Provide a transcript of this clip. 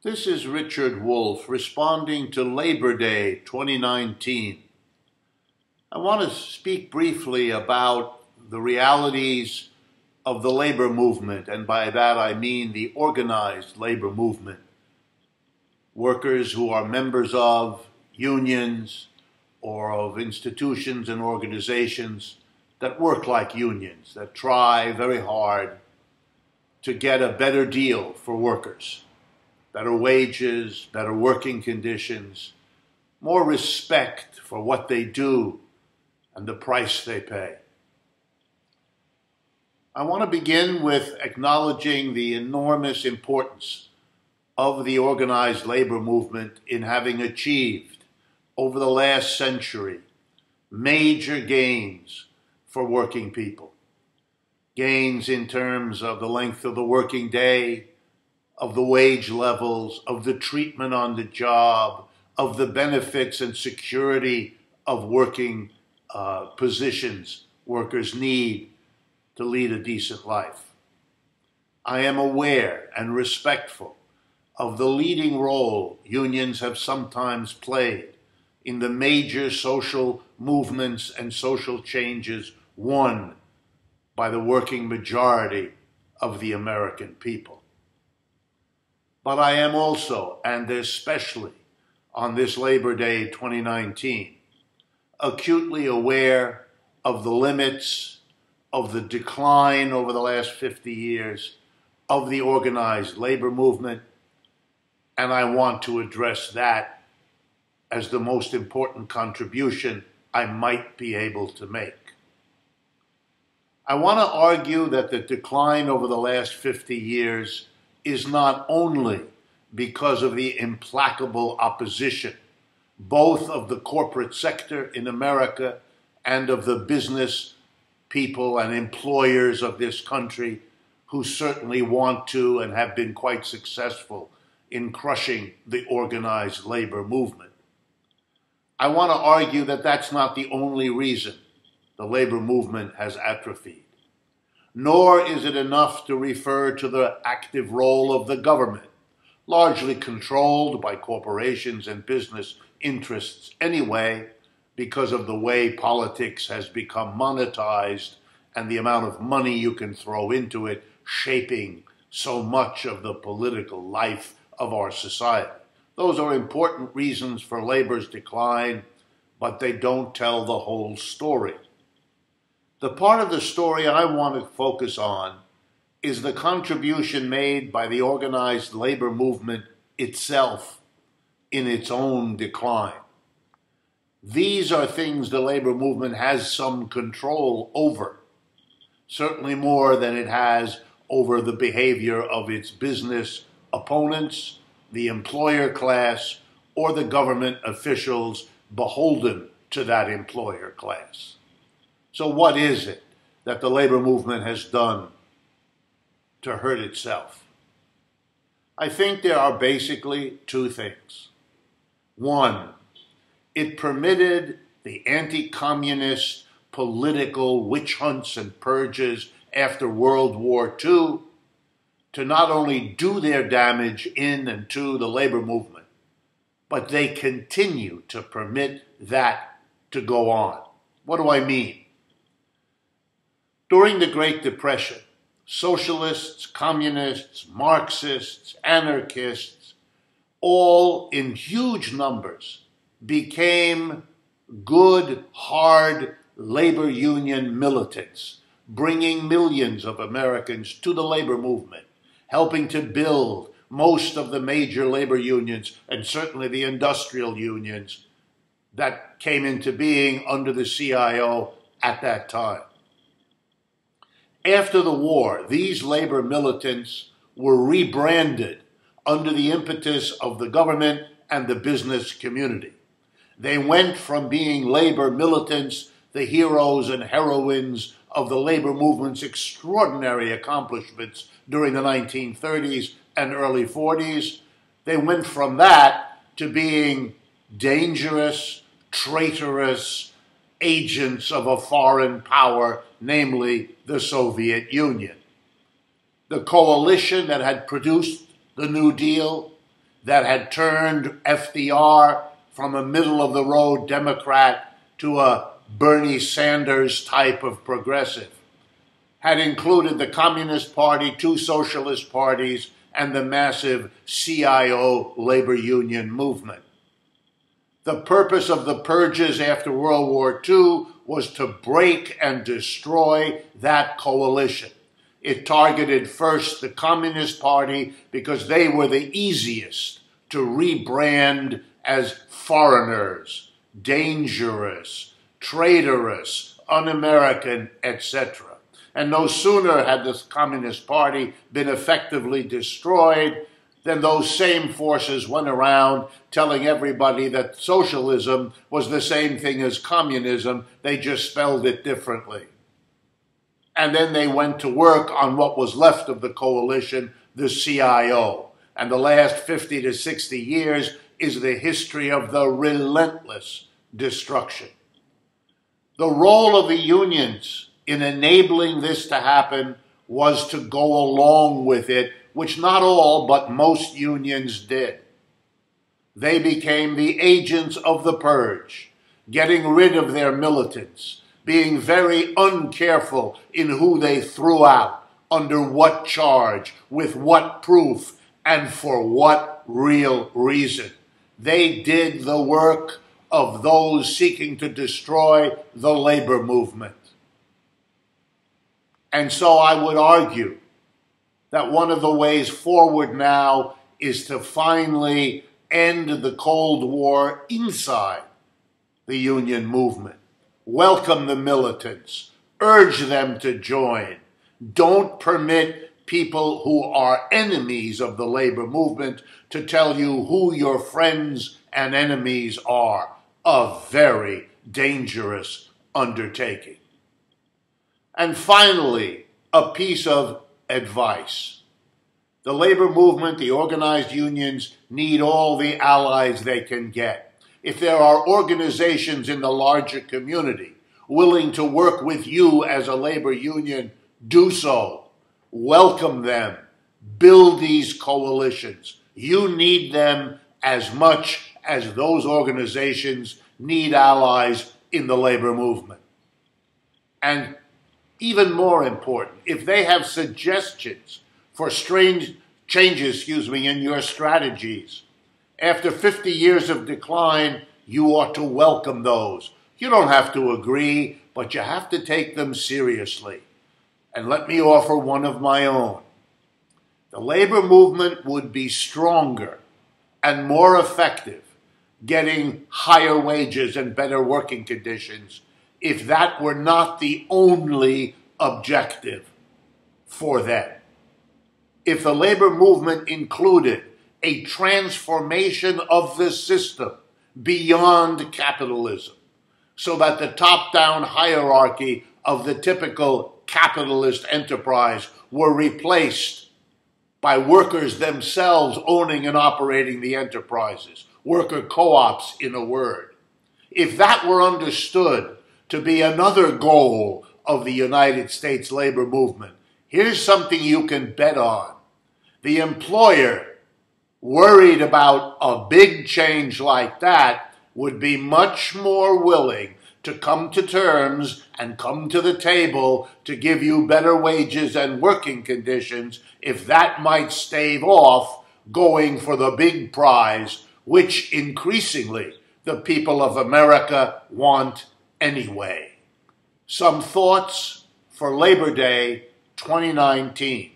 This is Richard Wolff responding to Labor Day 2019. I want to speak briefly about the realities of the labor movement, and by that I mean the organized labor movement. Workers who are members of unions or of institutions and organizations that work like unions, that try very hard to get a better deal for workers. Better wages, better working conditions, more respect for what they do and the price they pay. I want to begin with acknowledging the enormous importance of the organized labor movement in having achieved, over the last century, major gains for working people. Gains in terms of the length of the working day, of the wage levels, of the treatment on the job, of the benefits and security of working positions workers need to lead a decent life. I am aware and respectful of the leading role unions have sometimes played in the major social movements and social changes won by the working majority of the American people. But I am also, and especially on this Labor Day 2019, acutely aware of the limits, of the decline over the last 50 years of the organized labor movement, and I want to address that as the most important contribution I might be able to make. I want to argue that the decline over the last 50 years is not only because of the implacable opposition, both of the corporate sector in America and of the business people and employers of this country who certainly want to and have been quite successful in crushing the organized labor movement. I want to argue that that's not the only reason the labor movement has atrophied. Nor is it enough to refer to the active role of the government, largely controlled by corporations and business interests anyway, because of the way politics has become monetized and the amount of money you can throw into it, shaping so much of the political life of our society. Those are important reasons for labor's decline, but they don't tell the whole story. The part of the story I want to focus on is the contribution made by the organized labor movement itself in its own decline. These are things the labor movement has some control over, certainly more than it has over the behavior of its business opponents, the employer class, or the government officials beholden to that employer class. So what is it that the labor movement has done to hurt itself? I think there are basically two things. One, it permitted the anti-communist political witch hunts and purges after World War II to not only do their damage in and to the labor movement, but they continue to permit that to go on. What do I mean? During the Great Depression, socialists, communists, Marxists, anarchists, all in huge numbers became good, hard labor union militants, bringing millions of Americans to the labor movement, helping to build most of the major labor unions and certainly the industrial unions that came into being under the CIO at that time. After the war, these labor militants were rebranded under the impetus of the government and the business community. They went from being labor militants, the heroes and heroines of the labor movement's extraordinary accomplishments during the 1930s and early 40s. They went from that to being dangerous, traitorous agents of a foreign power, namely the Soviet Union. The coalition that had produced the New Deal that had turned FDR from a middle-of-the-road Democrat to a Bernie Sanders type of progressive, had included the Communist Party, two socialist parties, and the massive CIO labor union movement. The purpose of the purges after World War II was to break and destroy that coalition. It targeted first the Communist Party because they were the easiest to rebrand as foreigners, dangerous, traitorous, un-American, etc. And no sooner had the Communist Party been effectively destroyed than those same forces went around telling everybody that socialism was the same thing as communism, they just spelled it differently. And then they went to work on what was left of the coalition, the CIO. And the last 50 to 60 years is the history of the relentless destruction. The role of the unions in enabling this to happen was to go along with it, which not all, but most unions did. They became the agents of the purge, getting rid of their militants, being very uncareful in who they threw out, under what charge, with what proof, and for what real reason. They did the work of those seeking to destroy the labor movement. And so I would argue that one of the ways forward now is to finally end the Cold War inside the union movement. Welcome the militants. Urge them to join. Don't permit people who are enemies of the labor movement to tell you who your friends and enemies are. A very dangerous undertaking. And finally, a piece of advice. The labor movement, the organized unions, need all the allies they can get. If there are organizations in the larger community willing to work with you as a labor union, do so. Welcome them. Build these coalitions. You need them as much as those organizations need allies in the labor movement. And even more important, if they have suggestions for changes in your strategies, after 50 years of decline, you ought to welcome those. You don't have to agree, but you have to take them seriously. And let me offer one of my own. The labor movement would be stronger and more effective getting higher wages and better working conditions if that were not the only objective for them. If the labor movement included a transformation of the system beyond capitalism, so that the top-down hierarchy of the typical capitalist enterprise were replaced by workers themselves owning and operating the enterprises, worker co-ops in a word. If that were understood to be another goal of the United States labor movement, here's something you can bet on. The employer, worried about a big change like that, would be much more willing to come to terms and come to the table to give you better wages and working conditions if that might stave off going for the big prize, which increasingly the people of America want anyway. Some thoughts for Labor Day 2019.